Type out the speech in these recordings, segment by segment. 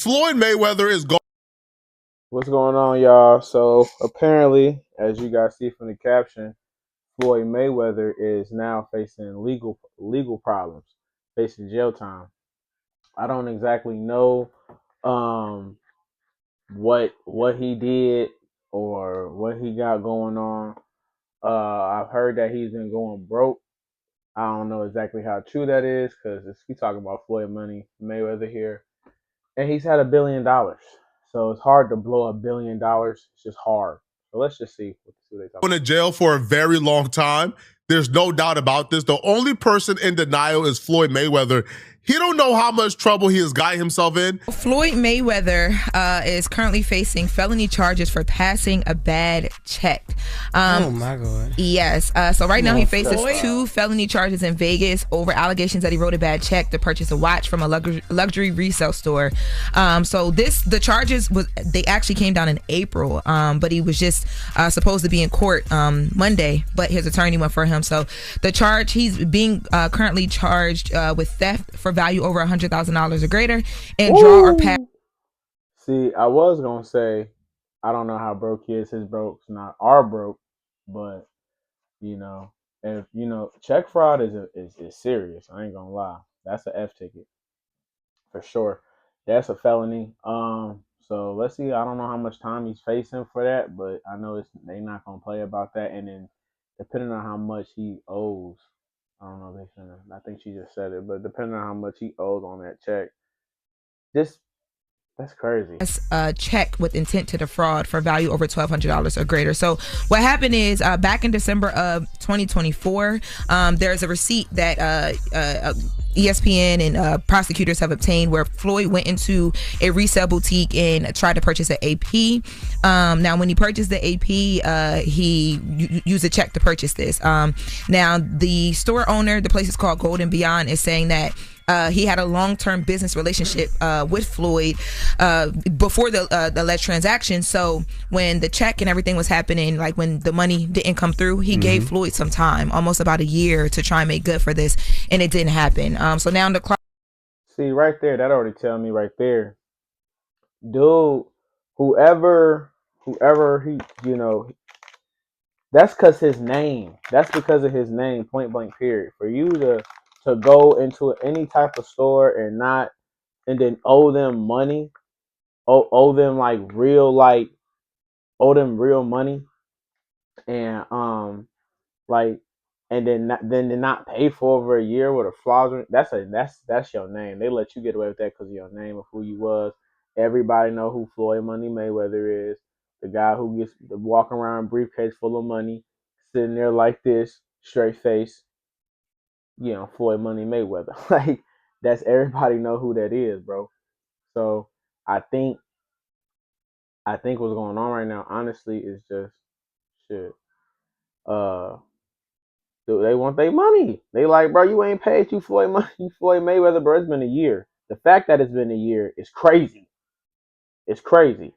Floyd Mayweather is going. What's going on, y'all? So apparently, as you guys see from the caption, Floyd Mayweather is now facing legal problems, facing jail time. I don't exactly know um, what he did or what he got going on. I've heard that he's been going broke. I don't know exactly how true that is because we talking about Floyd Money Mayweather here, and he's had $1 billion. So it's hard to blow $1 billion. It's just hard. So let's just see what they talk Going about. to jail for a very long time. There's no doubt about this. The only person in denial is Floyd Mayweather. He don't know how much trouble he has got himself in. Floyd Mayweather is currently facing felony charges for passing a bad check. Oh my God. Yes. So right now he faces Floyd? 2 felony charges in Vegas over allegations that he wrote a bad check to purchase a watch from a luxury resale store. The charges they actually came down in April, but he was just supposed to be in court Monday, but his attorney went for him. So the charge, he's being currently charged with theft for value over $100,000 or greater, and draw or pass. See, I was gonna say, I don't know how broke he is. His broke's not our broke, but you know, if check fraud is serious. I ain't gonna lie. That's a F ticket for sure. That's a felony. So let's see. I don't know how much time he's facing for that, but I know they not gonna play about that. And then depending on how much he owes, I don't know. I think she just said it, but depending on how much he owes on that check, this that's crazy. A check with intent to defraud for value over $1,200 or greater. So what happened is back in December of 2024, there's a receipt that ESPN and prosecutors have obtained where Floyd went into a resale boutique and tried to purchase an AP. Now, when he purchased the AP, he used a check to purchase this. Now, the store owner, the place is called Golden Beyond, is saying that he had a long-term business relationship with Floyd before the alleged transaction. So when the check and everything was happening, like when the money didn't come through, he gave Floyd some time, almost about a year, to try and make good for this, and it didn't happen. So now the clock. See, right there, that already tell me right there, dude. Whoever he, that's because his name. That's because of his name. Point blank. Period. For you to go into any type of store and then owe them money, owe them owe them real money, and like and then to not pay for over a year with a fraudulent. That's your name. They let you get away with that because of your name of who you was. Everybody know who Floyd Money Mayweather is. The guy who gets the walking around briefcase full of money, sitting there like this, straight face. Floyd Money Mayweather. Like that's everybody know who that is, bro. So I think what's going on right now, honestly, is just shit. Uh, they want their money. They like, bro, you ain't paid you Floyd money, you Floyd Mayweather, bro. It's been a year. The fact that it's been a year is crazy. It's crazy.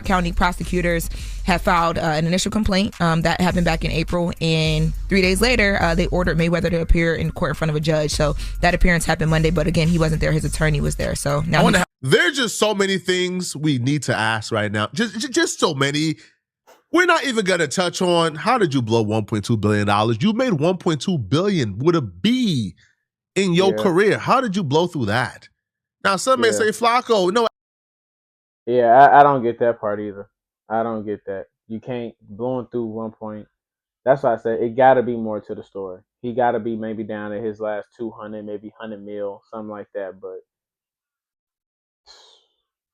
County prosecutors have filed an initial complaint that happened back in April, and 3 days later they ordered Mayweather to appear in court in front of a judge. So that appearance happened Monday, but again, he wasn't there. His attorney was there. So now there's just so many things we need to ask right now. Just so many. We're not even going to touch on how did you blow $1.2 billion? You made $1.2 billion with a B in your career. How did you blow through that? Now, some may say, Flacco, no. Yeah, I don't get that part either. I don't get that. You can't blowing through 1 point. That's why I said it got to be more to the story. He got to be maybe down to his last 200, maybe 100 mil, something like that. But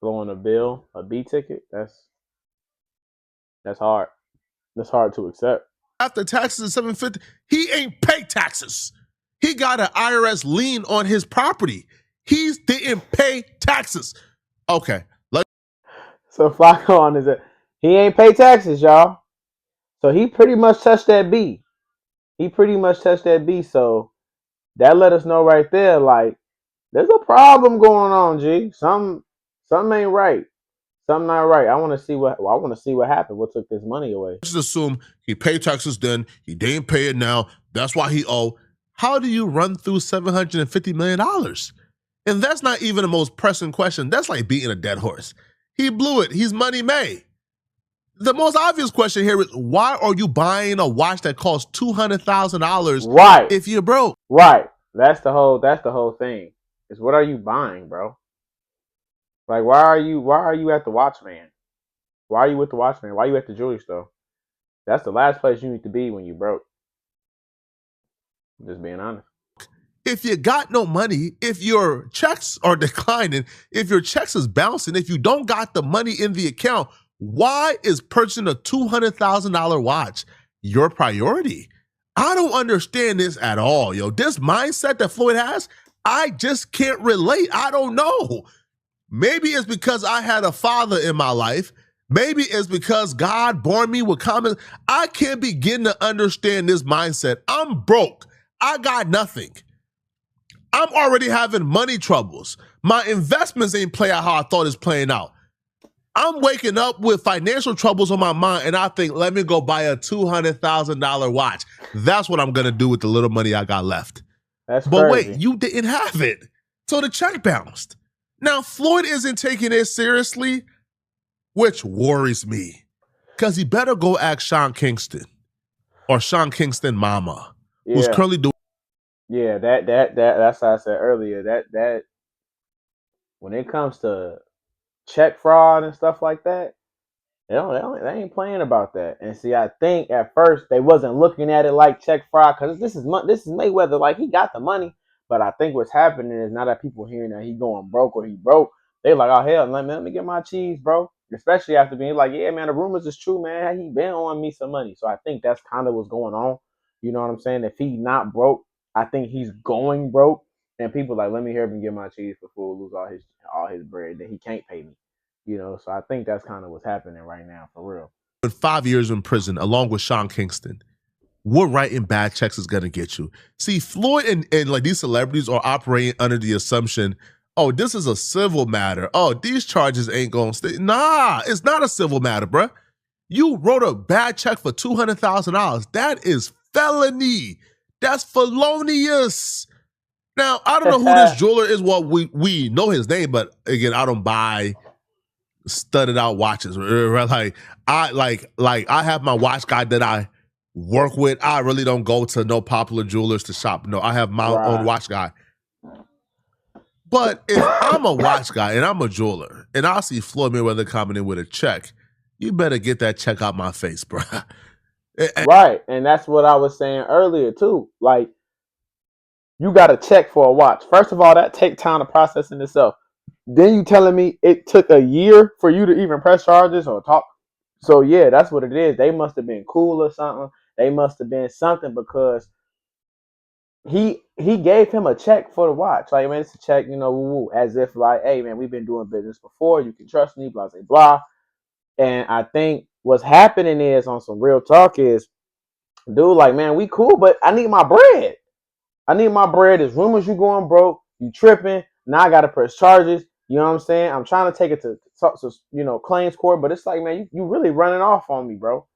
blowing a B ticket, that's hard. That's hard to accept. After taxes of $750, he ain't pay taxes. He got an IRS lien on his property. He didn't pay taxes. Okay. So Flacco on he ain't pay taxes, y'all. So he pretty much touched that B. So that let us know right there, like, there's a problem going on, G. Something ain't right. Something not right. I want to see what happened. What took this money away? Just assume he paid taxes then. He didn't pay it now. That's why he owe. How do you run through $750 million? And that's not even the most pressing question. That's like beating a dead horse. He blew it. He's money made. The most obvious question here is, why are you buying a watch that costs $200,000 Right. if you're broke? Right. That's the whole thing. Is what are you buying, bro? Like, why are you at the Watchman? Why are you with the Watchman? Why are you at the jewelry store? That's the last place you need to be when you broke. Just being honest. If you got no money, if your checks are declining, if your checks is bouncing, if you don't got the money in the account, why is purchasing a $200,000 watch your priority? I don't understand this at all, yo. This mindset that Floyd has, I just can't relate. I don't know. Maybe it's because I had a father in my life. Maybe it's because God born me with common. I can't begin to understand this mindset. I'm broke. I got nothing. I'm already having money troubles. My investments ain't play out how I thought it's playing out. I'm waking up with financial troubles on my mind, and I think, let me go buy a $200,000 watch. That's what I'm going to do with the little money I got left. That's But crazy. wait, you didn't have it. So the check bounced. Now, Floyd isn't taking it seriously, which worries me, because he better go ask Sean Kingston or Sean Kingston mama, who's currently doing. Yeah, that's what I said earlier. That when it comes to check fraud and stuff like that, they ain't playing about that. And see, I think at first they wasn't looking at it like check fraud because this is Mayweather, like he got the money. But I think what's happening is now that people hearing that he going broke or he broke, they like, oh hell, let me get my cheese, bro. Especially after being like, yeah, man, the rumors is true, man. He been on me some money, so I think that's kind of what's going on. You know what I'm saying? If he not broke, I think he's going broke, and people like, let me hear him get my cheese before we lose all his bread. Then he can't pay me. You know, so I think that's kind of what's happening right now, for real. 5 years in prison, along with Sean Kingston. What writing bad checks is going to get you? See, Floyd and like these celebrities are operating under the assumption, oh, this is a civil matter. Oh, these charges ain't going to stay. Nah, it's not a civil matter, bruh. You wrote a bad check for $200,000. That is felony. That's felonious. Now, I don't know who this jeweler is. Well, we know his name, but again, I don't buy studded out watches. Right? I have my watch guy that I work with. I really don't go to no popular jewelers to shop. No, I have my own watch guy. But if I'm a watch guy and I'm a jeweler and I see Floyd Mayweather coming in with a check, you better get that check out my face, bro. Right, and that's what I was saying earlier too. Like, you got to check for a watch. First of all, that take time to process in itself. Then you telling me it took a year for you to even press charges or talk. So yeah, that's what it is. They must have been cool or something. They must have been something because he gave him a check for the watch. Like, man, it's a check, you know, as if like, hey man, we've been doing business before. You can trust me, blah blah blah. And I think what's happening is, on some real talk, is dude, like, man, we cool, but I need my bread. I need my bread. There's rumors you going broke, you tripping. Now I gotta press charges. You know what I'm saying? I'm trying to take it to claims court, but it's like, man, you really running off on me, bro.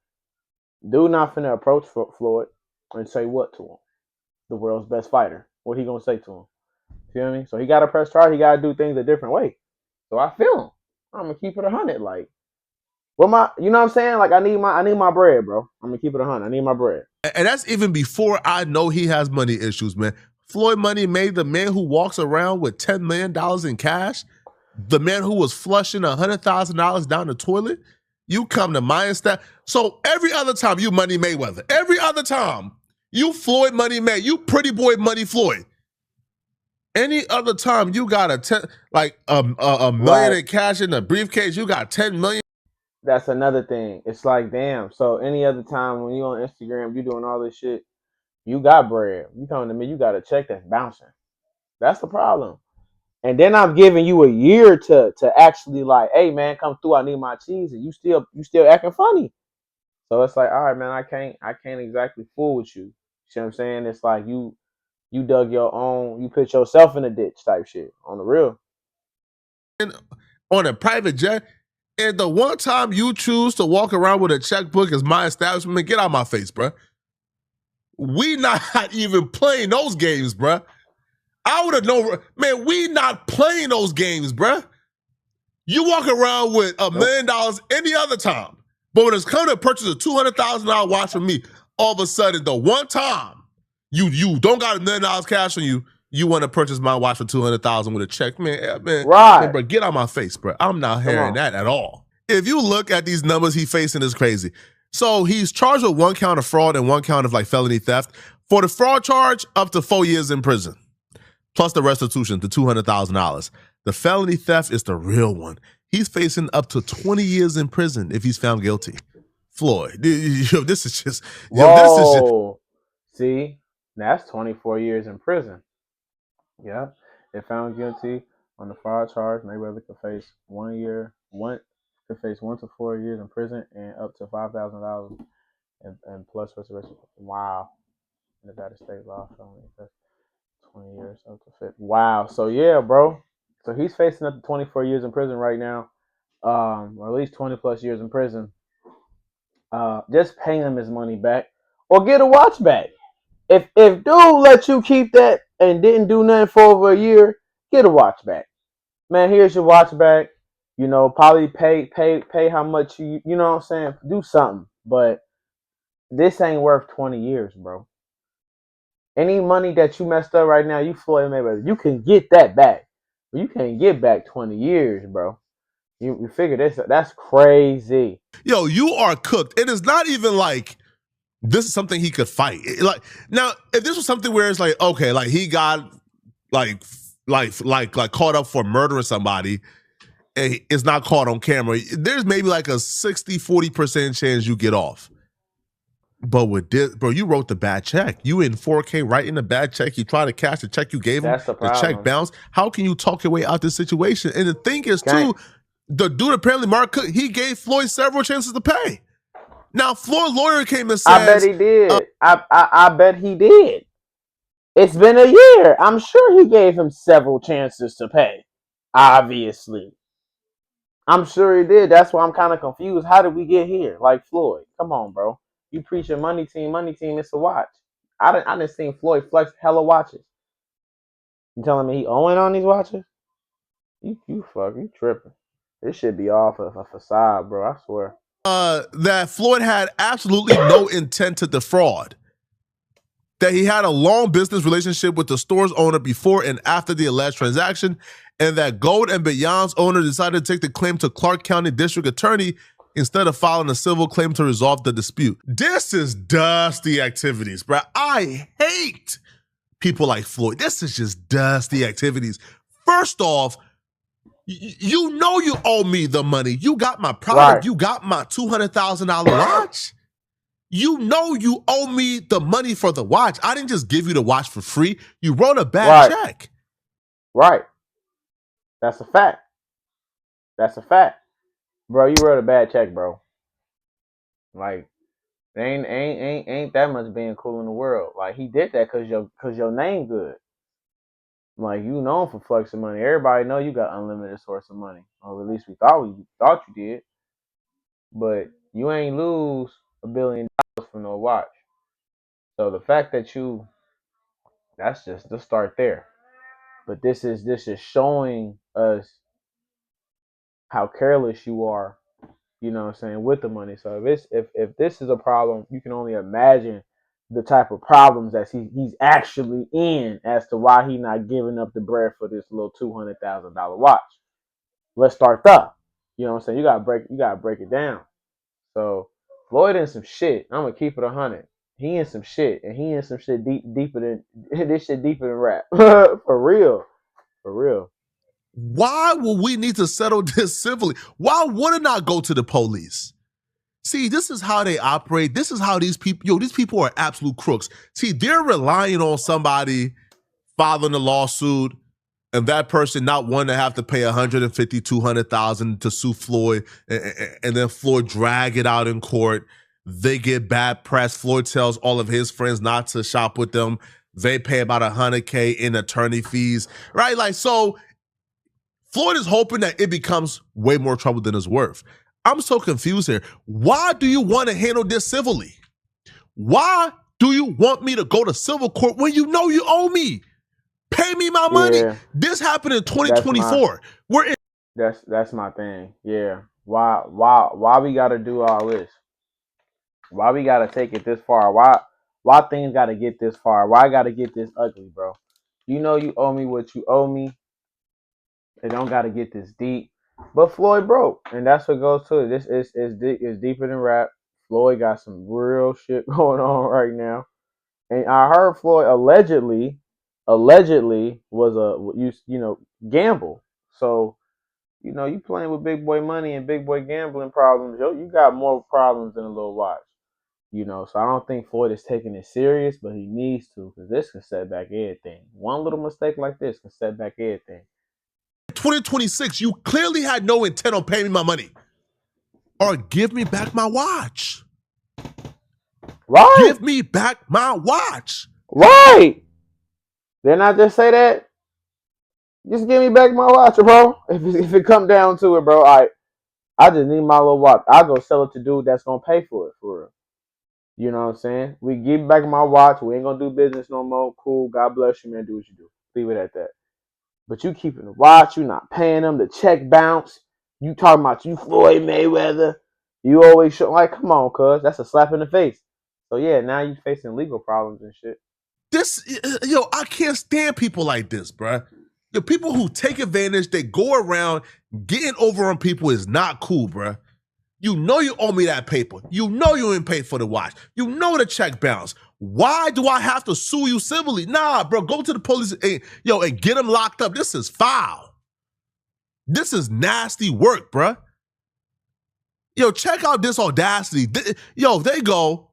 Dude not finna approach Floyd and say what to him? The world's best fighter. What he gonna say to him? Feel me? So he gotta press charge. He gotta do things a different way. So I feel him. I'm gonna keep it 100. Like, you know what I'm saying? Like, I need my bread, bro. I'm gonna keep it 100. I need my bread. And that's even before I know he has money issues, man. Floyd Money made the man who walks around with $10 million in cash, the man who was flushing $100,000 down the toilet. You come to my instead. So every other time you Money Mayweather, every other time you Floyd Money May, you pretty boy Money Floyd. Any other time you got a million in cash in a briefcase, you got 10 million. That's another thing. It's like, damn. So any other time when you on Instagram, you doing all this shit, you got bread. You coming to me, you got a check that's bouncing. That's the problem. And then I'm giving you a year to actually, like, hey man, come through. I need my cheese, and you still acting funny. So it's like, all right, man, I can't exactly fool with you. See what I'm saying? It's like you dug your own, you put yourself in a ditch type shit on the real. On a private jet. And the one time you choose to walk around with a checkbook as my establishment, get out of my face, bro. We not even playing those games, bro. I would have known, man, we not playing those games, bruh. You walk around with $1 million any other time. But when it's come to purchase a $200,000 watch from me, all of a sudden, the one time you don't got $1 million cash on you, you want to purchase my watch for $200,000 with a check. Man, bro, get out my face, bro. I'm not hearing that at all. If you look at these numbers he's facing, it's crazy. So he's charged with 1 count of fraud and 1 count of like felony theft. For the fraud charge, up to 4 years in prison, plus the restitution, the $200,000. The felony theft is the real one. He's facing up to 20 years in prison if he's found guilty. Floyd, this is just... See, that's 24 years in prison. Yeah. If found guilty on the fraud charge, Mayweather could face 1 year, could face 1 to 4 years in prison and up to $5,000 and plus restoration. Wow. Nevada state law felony. That's 20 years up to 50. Wow. So yeah, bro. So he's facing up to 24 years in prison right now, or at least 20 plus years in prison. Just pay him his money back, or get a watch back. If dude let you keep that and didn't do nothing for over a year, get a watch back. Man, here's your watch back. You know, probably pay how much you know what I'm saying? Do something. But this ain't worth 20 years, bro. Any money that you messed up right now, you Floyd Mayweather, you can get that back. But you can't get back 20 years, bro. You figure this, that's crazy. Yo, you are cooked. It is not even like this is something he could fight. Like now, if this was something where it's like, okay, like he got like caught up for murdering somebody and it's not caught on camera, there's maybe like a 60-40% chance you get off. But with this, bro, you wrote the bad check. You in 4K writing the bad check. You try to cash the check you gave him. That's the problem. The check bounced. How can you talk your way out this situation? And the thing is, too, the dude apparently, Mark Cook, he gave Floyd several chances to pay. Now, Floyd's lawyer came and said, I bet he did. I bet he did. It's been a year. I'm sure he gave him several chances to pay. Obviously. I'm sure he did. That's why I'm kind of confused. How did we get here? Like, Floyd, come on, bro. You preach a money team, it's a watch. I didn't see Floyd flex hella watches. You telling me he owing on these watches? You tripping. This should be off of a facade, bro. I swear. That Floyd had absolutely no intent to defraud. That he had a long business relationship with the store's owner before and after the alleged transaction, and that Gold and Beyond's owner decided to take the claim to Clark County District Attorney instead of filing a civil claim to resolve the dispute. This is dusty activities, bro. I hate people like Floyd. This is just dusty activities. First off, you know you owe me the money. You got my product. Right. You got my $200,000 watch. You know you owe me the money for the watch. I didn't just give you the watch for free. You wrote a bad check. Right. That's a fact. That's a fact. Bro, you wrote a bad check, bro. Like, ain't that much being cool in the world. Like, he did that cause your name good. Like, you known for flexing money. Everybody know you got unlimited source of money. Or at least we thought you did. But you ain't lose $1 billion for no watch. So the fact that that's just the start there. But this is showing us how careless you are, you know what I'm saying, with the money. So if this is a problem, you can only imagine the type of problems that he's actually in as to why he's not giving up the bread for this little $200,000 watch. Let's start there. You know what I'm saying? You gotta break it down. So Floyd in some shit. I'm gonna keep it 100. He in some shit, and he in some shit deeper than this shit deeper than rap. For real. Why will we need to settle this civilly? Why would it not go to the police? See, this is how they operate. This is how these people are absolute crooks. See, they're relying on somebody filing a lawsuit and that person not wanting to have to pay $150,000, $200,000 to sue Floyd, and then Floyd drag it out in court. They get bad press. Floyd tells all of his friends not to shop with them. They pay about $100K in attorney fees, right? Like, so Floyd is hoping that it becomes way more trouble than it's worth. I'm so confused here. Why do you want to handle this civilly? Why do you want me to go to civil court when you know you owe me? Pay me my money. Yeah, This happened in that's my 2024. We're in that's my thing. Yeah. Why we gotta do all this? Why we gotta take it this far? Why things gotta get this far? Why I gotta get this ugly, bro? You know you owe me what you owe me. It don't gotta get this deep. But Floyd broke, and that's what goes to it. This is deeper than rap. Floyd got some real shit going on right now, and I heard Floyd allegedly was a gamble. So you playing with big boy money and big boy gambling problems. Yo, you got more problems than a little watch. So I don't think Floyd is taking it serious, but he needs to because this can set back everything. One little mistake like this can set back everything. 2026. You clearly had no intent on paying me my money. Or give me back my watch. Right. Give me back my watch. Right. Didn't I just say that? Just give me back my watch, bro. If it come down to it, bro, I just need my little watch. I'll go sell it to dude that's gonna pay for it for real. You know what I'm saying? We give back my watch. We ain't gonna do business no more. Cool. God bless you, man. Do what you do. Leave it at that. But you keeping the watch. You not paying them. The check bounce. You talking about you Floyd Mayweather. You always show like, come on, cuz that's a slap in the face. So yeah, now you facing legal problems and shit. I can't stand people like this, bruh. The people who take advantage, they go around getting over on people is not cool, bruh. You know you owe me that paper. You know you ain't paid for the watch. You know the check bounce. Why do I have to sue you civilly? Nah, bro, go to the police and get them locked up. This is foul. This is nasty work, bruh. Check out this audacity. They go.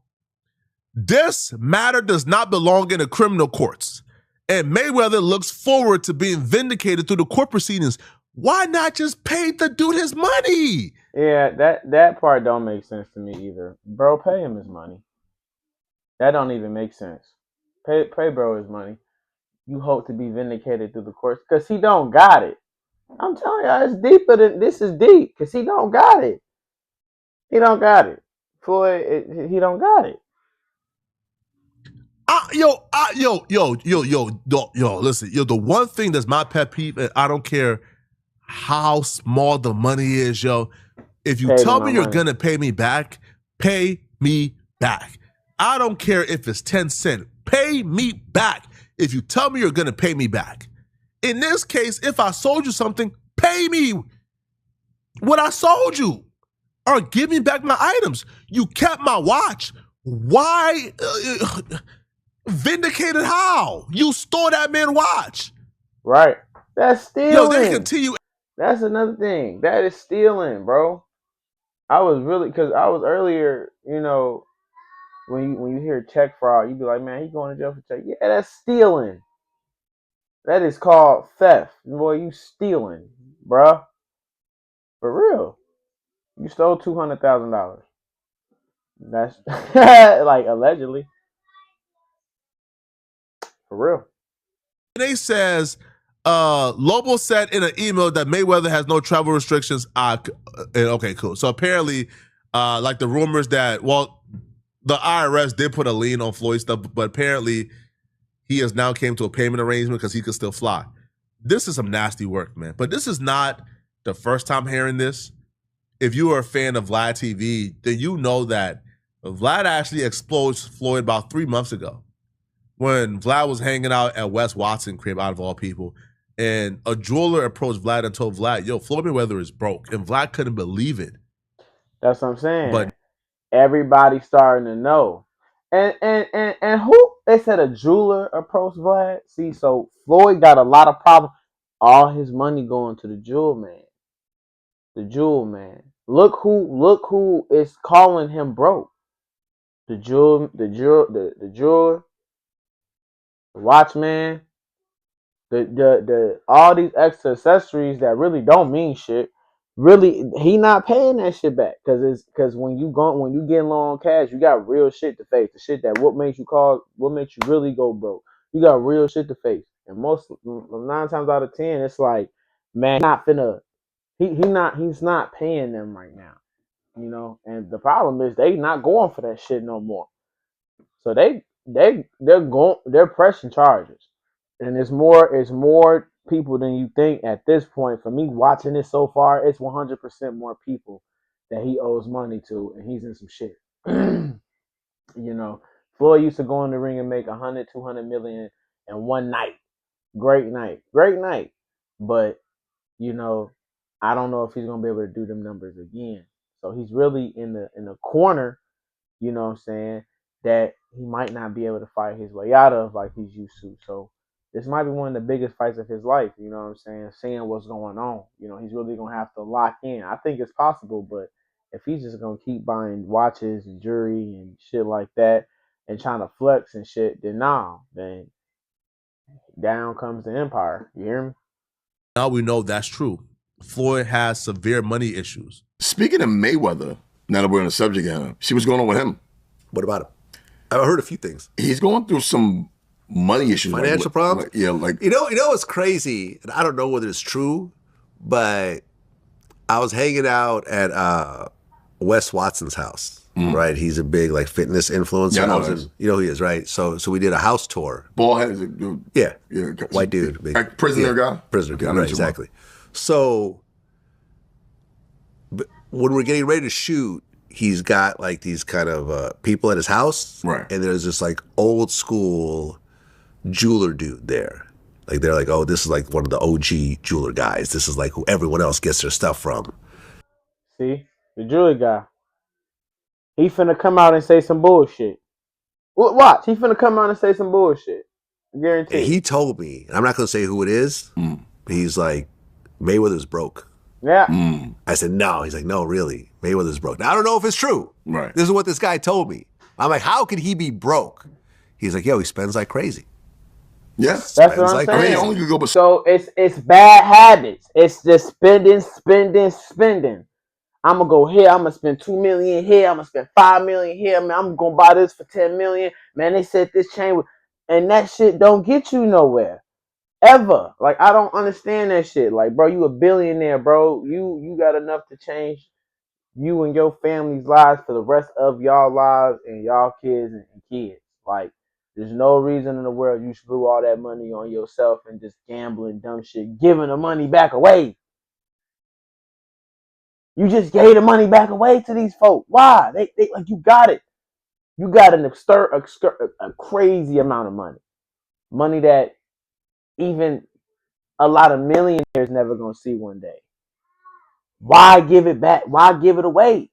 This matter does not belong in the criminal courts, and Mayweather looks forward to being vindicated through the court proceedings. Why not just pay the dude his money? Yeah, that part don't make sense to me either. Bro, pay him his money. That don't even make sense. Pay bro his money. You hope to be vindicated through the courts because he don't got it. I'm telling you, it's deeper than this is deep because he don't got it. He don't got it. Floyd, he don't got it. Listen, the one thing that's my pet peeve, and I don't care how small the money is, if you tell me you're gonna pay me back, pay me back. I don't care if it's 10 cents. Pay me back if you tell me you're gonna pay me back. In this case, if I sold you something, pay me what I sold you. Or give me back my items. You kept my watch. Why? Vindicated how? You stole that man's watch. Right. That's stealing. They continue. That's another thing. That is stealing, bro. I was earlier, when you hear check fraud, you be like, man, he going to jail for check. Yeah, that's stealing. That is called theft. Boy, you stealing, bruh. For real. You stole $200,000. That's like allegedly. For real. They says Lobo said in an email that Mayweather has no travel restrictions. Okay, cool. So apparently, like the rumors that, the IRS did put a lien on Floyd stuff, but apparently he has now came to a payment arrangement because he could still fly. This is some nasty work, man. But this is not the first time hearing this. If you are a fan of Vlad TV, then you know that Vlad actually exposed Floyd about 3 months ago when Vlad was hanging out at Wes Watson crib, out of all people, and a jeweler approached Vlad and told Vlad, Floyd Mayweather is broke, and Vlad couldn't believe it. That's what I'm saying. But everybody's starting to know. And who? They said a jeweler approached Vlad. See, so Floyd got a lot of problems. All his money going to the jewel man. The jewel man. Look who is calling him broke. The jeweler, the watchman, the all these extra accessories that really don't mean shit. Really, he not paying that shit back because when you get low on cash, you got real shit to face. The shit that what makes you really go broke. You got real shit to face, and 9 times out of 10, it's like, man, he's not paying them right now, And the problem is they not going for that shit no more. So they're pressing charges. And it's more people than you think at this point. For me, watching this so far, it's 100% more people that he owes money to, and he's in some shit. You know, Floyd used to go in the ring and make 100, 200 million in one night. Great night, great night. But you know, I don't know if he's gonna be able to do them numbers again. So he's really in the corner, you know what I'm saying, that he might not be able to fight his way out of like he's used to. So this might be one of the biggest fights of his life, you know what I'm saying, seeing what's going on. You know, he's really gonna have to lock in. I think it's possible, but if he's just gonna keep buying watches and jewelry and shit like that and trying to flex and shit, then nah, then down comes the empire. You hear me? Now we know that's true. Floyd has severe money issues. Speaking of Mayweather, now that we're on the subject of him, see what's going on with him. What about him? I've heard a few things. He's going through some money issues. Financial problems? You know what's crazy, and I don't know whether it's true, but I was hanging out at Wes Watson's house. Right, he's a big like fitness influencer. Yeah, I know you know who he is, right? So we did a house tour. Bald head, yeah, white dude, big, prisoner guy, prisoner guy, right? Exactly. So, but when we're getting ready to shoot, he's got like these kind of people at his house, right? And there's this like old school jeweler dude there. Like they're like, oh, this is like one of the OG jeweler guys. This is like who everyone else gets their stuff from. See, the jeweler guy. He finna come out and say some bullshit. Watch, he finna come out and say some bullshit. I guarantee. And he told me, and I'm not gonna say who it is, but he's like, Mayweather's broke. Yeah. I said, no. He's like, no, really, Mayweather's broke. Now, I don't know if it's true. Right. This is what this guy told me. I'm like, how could he be broke? He's like, yo, he spends like crazy. Yes. That's what I'm saying. I mean, only could go so it's bad habits. It's just spending. I'm gonna go here. I'm gonna spend $2 million here. I'm gonna spend $5 million here. Man, I'm gonna buy this for $10 million. Man, they said this chain, and that shit don't get you nowhere, ever. Like I don't understand that shit. Like, bro, you a billionaire, bro. You got enough to change you and your family's lives for the rest of y'all lives and y'all kids and kids. Like, there's no reason in the world you blew all that money on yourself and just gambling dumb shit, giving the money back away. You just gave the money back away to these folks. Why? They like, you got it. You got a crazy amount of money. Money that even a lot of millionaires never gonna see one day. Why give it back? Why give it away?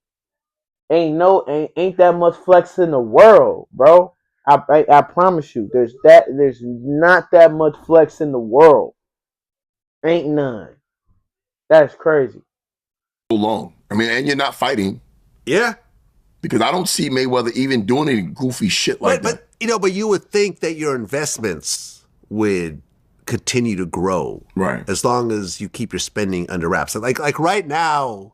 Ain't that much flex in the world, bro. I promise you, there's not that much flex in the world. Ain't none. That's crazy. Long. I mean, and you're not fighting. Yeah. Because I don't see Mayweather even doing any goofy shit like that. But you would think that your investments would continue to grow. Right. As long as you keep your spending under wraps. Like right now,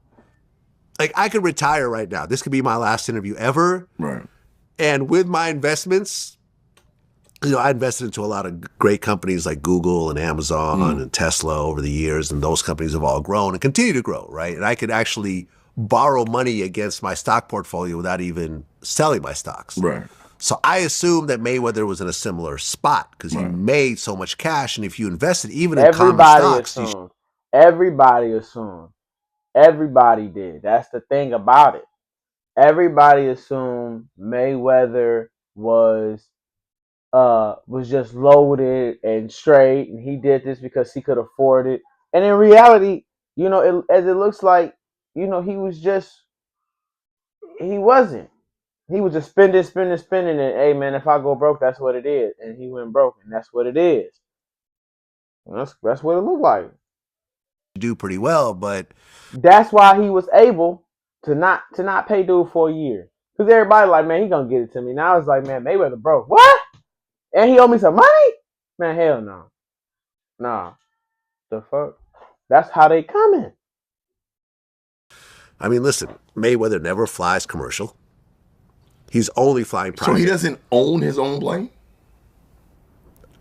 like I could retire right now. This could be my last interview ever. Right. And with my investments, I invested into a lot of great companies like Google and Amazon and Tesla over the years, and those companies have all grown and continue to grow, right? And I could actually borrow money against my stock portfolio without even selling my stocks. Right. So I assumed that Mayweather was in a similar spot because he made so much cash, and if you invested even in common stocks, everybody assumed. Everybody did. That's the thing about it. Everybody assumed Mayweather was just loaded and straight, and he did this because he could afford it. And in reality, as it looks like, he wasn't. He was just spending, and hey man, if I go broke, that's what it is. And he went broke, and that's what it is. And that's what it looked like. Do pretty well, but that's why he was able to not pay dude for a year. Because everybody like, man, he gonna get it to me. Now it's like, man, Mayweather broke. What? And he owe me some money? Man, hell no. Nah. The fuck? That's how they coming. I mean, listen, Mayweather never flies commercial. He's only flying private. So he doesn't own his own plane?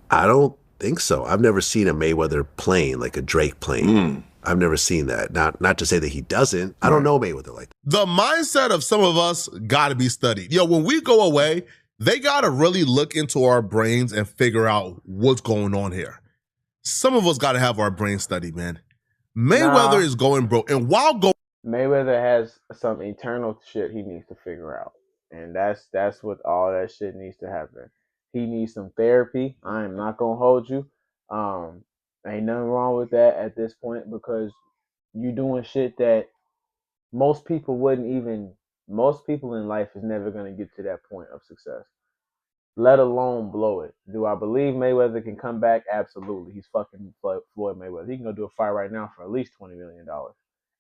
I don't think so. I've never seen a Mayweather plane, like a Drake plane. I've never seen that. Not to say that he doesn't. I don't know Mayweather like that. The mindset of some of us got to be studied. When we go away, They got to really look into our brains and figure out what's going on here. Some of us got to have our brain studied, man. Mayweather is going broke. And while going... Mayweather has some internal shit he needs to figure out. And that's what all that shit needs to happen. He needs some therapy. I am not going to hold you. Ain't nothing wrong with that at this point because you doing shit that most people in life is never going to get to that point of success, let alone blow it. Do I believe Mayweather can come back? Absolutely. He's fucking Floyd Mayweather. He can go do a fight right now for at least $20 million.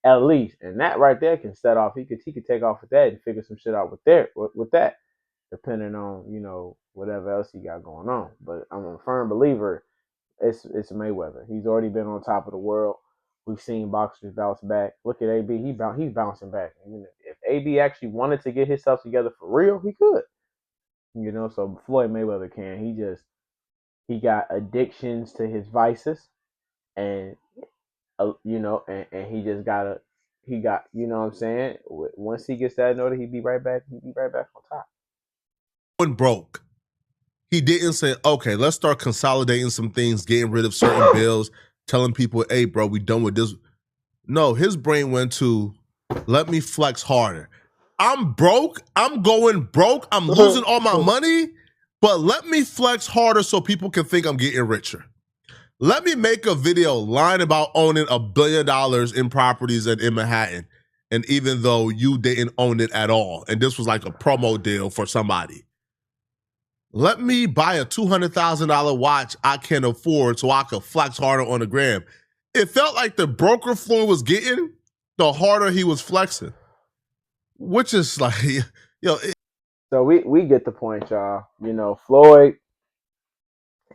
At least. And that right there can set off. He could take off with that and figure some shit out with that, depending on, whatever else he got going on. But I'm a firm believer it's Mayweather. He's already been on top of the world. We've seen boxers bounce back. Look at AB. He's bouncing back. I mean, if AB actually wanted to get himself together for real, he could. So Floyd Mayweather can. He got addictions to his vices, and and he got, you know what I'm saying? Once he gets that in order, he'd be right back on top. Going broke. He didn't say, okay, let's start consolidating some things, getting rid of certain bills, telling people, hey, bro, we done with this. No, his brain went to, let me flex harder. I'm broke. I'm going broke. I'm losing all my money, but let me flex harder so people can think I'm getting richer. Let me make a video lying about owning $1 billion in properties in Manhattan. And even though you didn't own it at all, and this was like a promo deal for somebody. Let me buy a $200,000 watch I can afford so I could flex harder on the gram. It felt like the broker Floyd was getting, the harder he was flexing. Which is like, So we get the point, y'all. Floyd,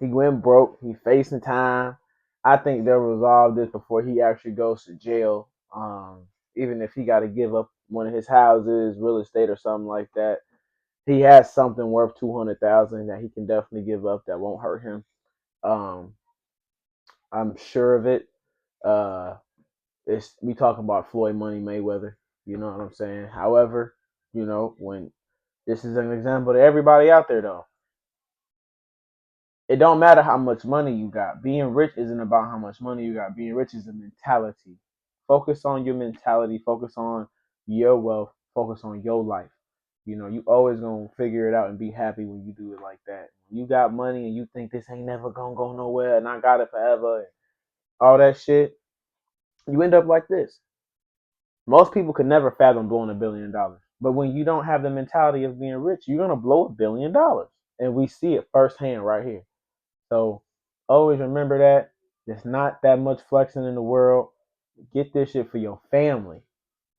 he went broke. He facing time. I think they'll resolve this before he actually goes to jail. Even if he got to give up one of his houses, real estate, or something like that. He has something worth $200,000 that he can definitely give up that won't hurt him. I'm sure of it. We talking about Floyd Money Mayweather. You know what I'm saying? However, when this is an example to everybody out there, though. It don't matter how much money you got. Being rich isn't about how much money you got. Being rich is a mentality. Focus on your mentality. Focus on your wealth. Focus on your life. You always gonna figure it out and be happy when you do it like that. When you got money and you think this ain't never gonna go nowhere and I got it forever and all that shit, you end up like this. Most people could never fathom blowing $1 billion. But when you don't have the mentality of being rich, you're gonna blow $1 billion. And we see it firsthand right here. So always remember that. There's not that much flexing in the world. Get this shit for your family.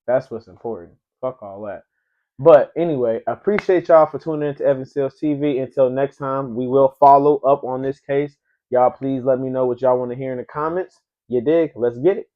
That's what's important. Fuck all that. But anyway, I appreciate y'all for tuning in to Evan Sales TV. Until next time, we will follow up on this case. Y'all please let me know what y'all want to hear in the comments. You dig? Let's get it.